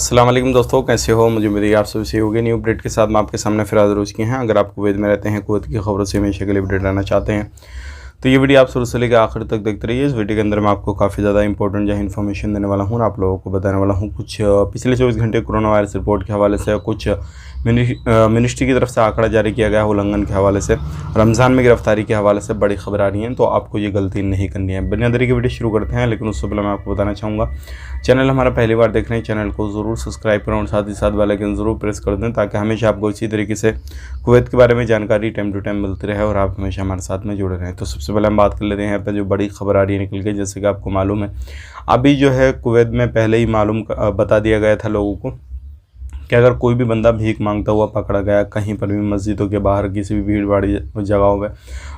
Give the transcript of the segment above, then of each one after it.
अस्सलाम वालेकुम दोस्तों, कैसे हो? मुझे मेरी आप सभी से होगी न्यू अपडेट के साथ मैं आपके सामने फिर हाजिर हो चुके हैं। अगर आप कुवैत में रहते हैं, कुवैत की खबरों से हमेशा के लिए अपडेट रहना चाहते हैं तो ये वीडियो आप शुरू से लेकर आखिर तक देखते रहिए। इस वीडियो के अंदर मैं आपको काफ़ी ज़्यादा इंपॉर्टेंट जो है इन्फॉर्मेशन देने वाला हूँ, आप लोगों को बताने वाला हूँ कुछ पिछले 24 घंटे कोरोना वायरस रिपोर्ट के हवाले से, कुछ मिनिस्ट्री की तरफ से आंकड़ा जारी किया गया है उल्लंघन के हवाले से, रमज़ान में गिरफ्तारी के हवाले से बड़ी खबर आ रही हैं। तो आपको ये गलती नहीं करनी है। बुनियादी की वीडियो शुरू करते हैं, लेकिन उससे पहले मैं आपको बताना चाहूँगा, चैनल हमारा पहली बार देख रहे हैं, चैनल को ज़रूर सब्सक्राइब करें और साथ ही साथ बेल आइकन ज़रूर प्रेस कर दें, ताकि हमेशा आपको इसी तरीके से कुवैत के बारे में जानकारी टाइम टू टाइम मिलती रहे और आप हमेशा हमारे साथ में जुड़े रहें। तो सबसे पहले हम बात कर लेते हैं यहाँ पर जो बड़ी खबर आ रही है निकल के। जैसे कि आपको मालूम है, अभी जो है कुवैत में पहले ही बता दिया गया था लोगों को कि अगर कोई भी बंदा भीख मांगता हुआ पकड़ा गया कहीं पर भी, मस्जिदों के बाहर, किसी भी भीड़ भाड़ी जगहों में,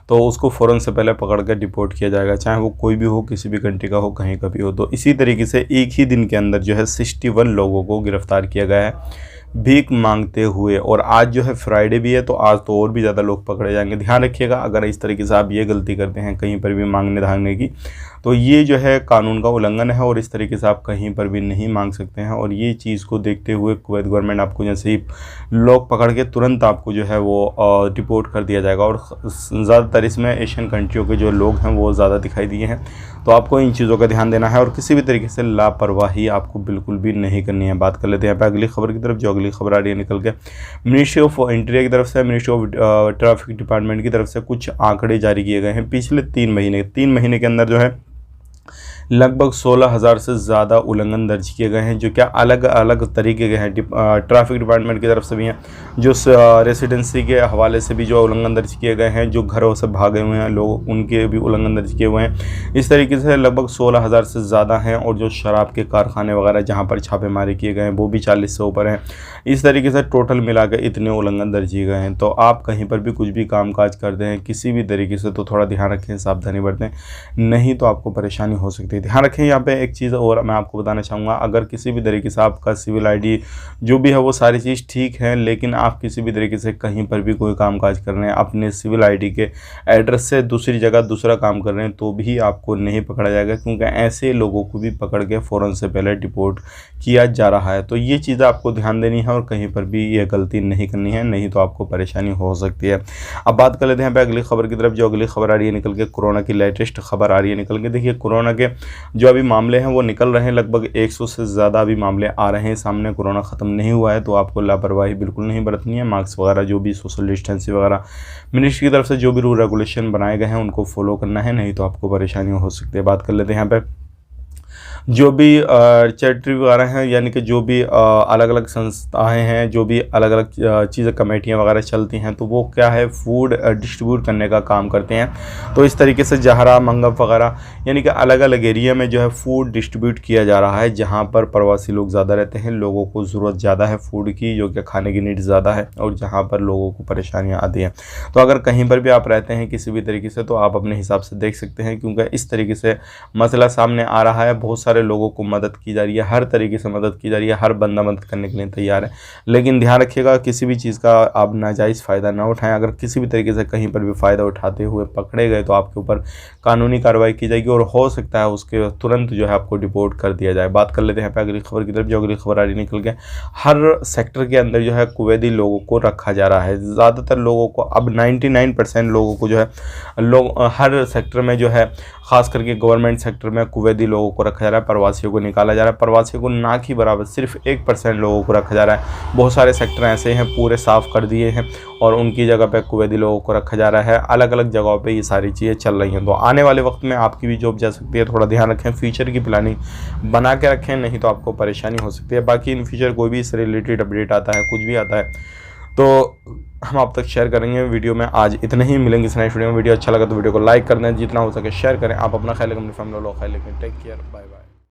तो उसको फ़ौरन से पहले पकड़ कर डिपोर्ट किया जाएगा, चाहे वो कोई भी हो, किसी भी कंट्री का हो, कहीं का भी हो। तो इसी तरीके से एक ही दिन के अंदर जो है 61 लोगों को गिरफ़्तार किया गया है भीख मांगते हुए। और आज जो है फ्राइडे भी है, तो आज तो और भी ज़्यादा लोग पकड़े जाएंगे। ध्यान रखिएगा, अगर इस तरीके से आप ये गलती करते हैं कहीं पर भी मांगने धांगने की, तो ये जो है कानून का उल्लंघन है और इस तरीके से आप कहीं पर भी नहीं मांग सकते हैं। और ये चीज़ को देखते हुए कुवैत गवर्नमेंट आपको जैसे ही लोग पकड़ के तुरंत आपको जो है वो डिपोर्ट कर दिया जाएगा। और ज़्यादातर इसमें एशियन कंट्रियों के जो लोग हैं वो ज़्यादा दिखाई दिए हैं। तो आपको इन चीज़ों का ध्यान देना है और किसी भी तरीके से लापरवाही आपको बिल्कुल भी नहीं करनी है। बात कर लेते हैं यहाँ पर अगली खबर की तरफ। जो अगली खबर आ रही है निकल के मिनिस्ट्री ऑफ इंटीरियर की तरफ से, मिनिस्ट्री ऑफ ट्रैफिक डिपार्टमेंट की तरफ से कुछ आंकड़े जारी किए गए हैं। पिछले 3 महीने के अंदर जो है लगभग 16,000 से ज़्यादा उल्लंघन दर्ज किए गए हैं, जो क्या अलग अलग तरीके के हैं। ट्रैफिक डिपार्टमेंट की तरफ से भी हैं, जो रेसिडेंसी के हवाले से भी जो उल्लंघन दर्ज किए गए हैं, जो घरों से भागे हुए हैं लोग उनके भी उल्लंघन दर्ज किए हुए हैं। इस तरीके से लगभग 16,000 से ज़्यादा हैं। और जो शराब के कारखाने वगैरह जहाँ पर छापेमारी किए गए हैं वो भी 40 से ऊपर हैं। इस तरीके से टोटल मिला के इतने उल्लंघन दर्ज किए गए हैं। तो आप कहीं पर भी कुछ भी कामकाज करते हैं किसी भी तरीके से, तो थोड़ा ध्यान रखें, सावधानी बरतें, नहीं तो आपको परेशानी हो सकती है। ध्यान रखें। यहाँ पे एक चीज़ और मैं आपको बताना चाहूँगा, अगर किसी भी तरीके से आपका सिविल आईडी जो भी है वो सारी चीज़ ठीक है, लेकिन आप किसी भी तरीके से कहीं पर भी कोई कामकाज कर रहे हैं, अपने सिविल आईडी के एड्रेस से दूसरी जगह दूसरा काम कर रहे हैं, तो भी आपको नहीं पकड़ा जाएगा, क्योंकि ऐसे लोगों को भी पकड़ के फ़ौरन से पहले डिपोर्ट किया जा रहा है। तो ये चीज़ें आपको ध्यान देनी है और कहीं पर भी ये गलती नहीं करनी है, नहीं तो आपको परेशानी हो सकती है। अब बात कर लेते हैं यहाँ पे अगली खबर की तरफ। जो अगली खबर आ रही है निकल के कोरोना की लेटेस्ट खबर आ रही है निकल के। देखिए, कोरोना के जो अभी मामले हैं वो निकल रहे हैं, लगभग 100 से ज़्यादा अभी मामले आ रहे हैं सामने। कोरोना ख़त्म नहीं हुआ है, तो आपको लापरवाही बिल्कुल नहीं बरतनी है। मास्क वगैरह, जो भी सोशल डिस्टेंसिंग वगैरह मिनिस्ट्री की तरफ से जो भी रूल रेगुलेशन बनाए गए हैं उनको फॉलो करना है, नहीं तो आपको परेशानी हो सकती है। बात कर लेते हैं यहाँ पर जो भी चैरिटी वगैरह हैं, यानी कि जो भी अलग अलग संस्थाएं हैं, जो भी अलग अलग चीज़ें कमेटियां वगैरह चलती हैं, तो वो क्या है, फूड डिस्ट्रीब्यूट करने का काम करते हैं। तो इस तरीके से जहरा, मंगफ वगैरह, यानी कि अलग अलग एरिया में जो है फूड डिस्ट्रीब्यूट किया जा रहा है, जहाँ पर प्रवासी लोग ज़्यादा रहते हैं, लोगों को ज़रूरत ज़्यादा है फूड की, जो कि खाने की नीड ज़्यादा है, और जहाँ पर लोगों को परेशानियाँ आती हैं। तो अगर कहीं पर भी आप रहते हैं किसी भी तरीके से, तो आप अपने हिसाब से देख सकते हैं, क्योंकि इस तरीके से मसला सामने आ रहा है। बहुत सारे लोगों को मदद की जा रही है, हर तरीके से मदद की जा रही है, हर बंदा मदद करने के लिए तैयार है। लेकिन ध्यान रखिएगा, किसी भी चीज़ का आप नाजायज़ फ़ायदा ना उठाएं। अगर किसी भी तरीके से कहीं पर भी फ़ायदा उठाते हुए पकड़े गए, तो आपके ऊपर कानूनी कार्रवाई की जाएगी और हो सकता है उसके तुरंत जो है आपको डिपोर्ट कर दिया जाए। बात कर लेते हैं अगली खबर की तरफ। जो अगली खबर आ रही निकल के, हर सेक्टर के अंदर जो है कुवैती लोगों को रखा जा रहा है। ज़्यादातर लोगों को, अब 99% लोगों को जो है हर सेक्टर में जो है, ख़ास करके गवर्नमेंट सेक्टर में कुवैती लोगों को रखा जा रहा है, प्रवासियों को निकाला जा रहा है। प्रवासियों को ना के बराबर सिर्फ 1% लोगों को रखा जा रहा है। बहुत सारे सेक्टर ऐसे हैं पूरे साफ़ कर दिए हैं और उनकी जगह पे कुवैती लोगों को रखा जा रहा है। अलग अलग जगहों पे ये सारी चीज़ें चल रही हैं। तो आने वाले वक्त में आपकी भी जॉब जा सकती है, थोड़ा ध्यान रखें, फ्यूचर की प्लानिंग बना के रखें, नहीं तो आपको परेशानी हो सकती है। बाकी इन फ्यूचर कोई भी इससे रिलेटेड अपडेट आता है, कुछ भी आता है, तो हम आप तक शेयर करेंगे। वीडियो में आज इतना ही, मिलेंगे इस नेक्स्ट वीडियो में। वीडियो अच्छा लगा तो वीडियो को लाइक कर दें, जितना हो सके शेयर करें। आप अपना ख्याल रखें, अपनी फैमिली लोग ख्याल रखें। Take care, bye bye.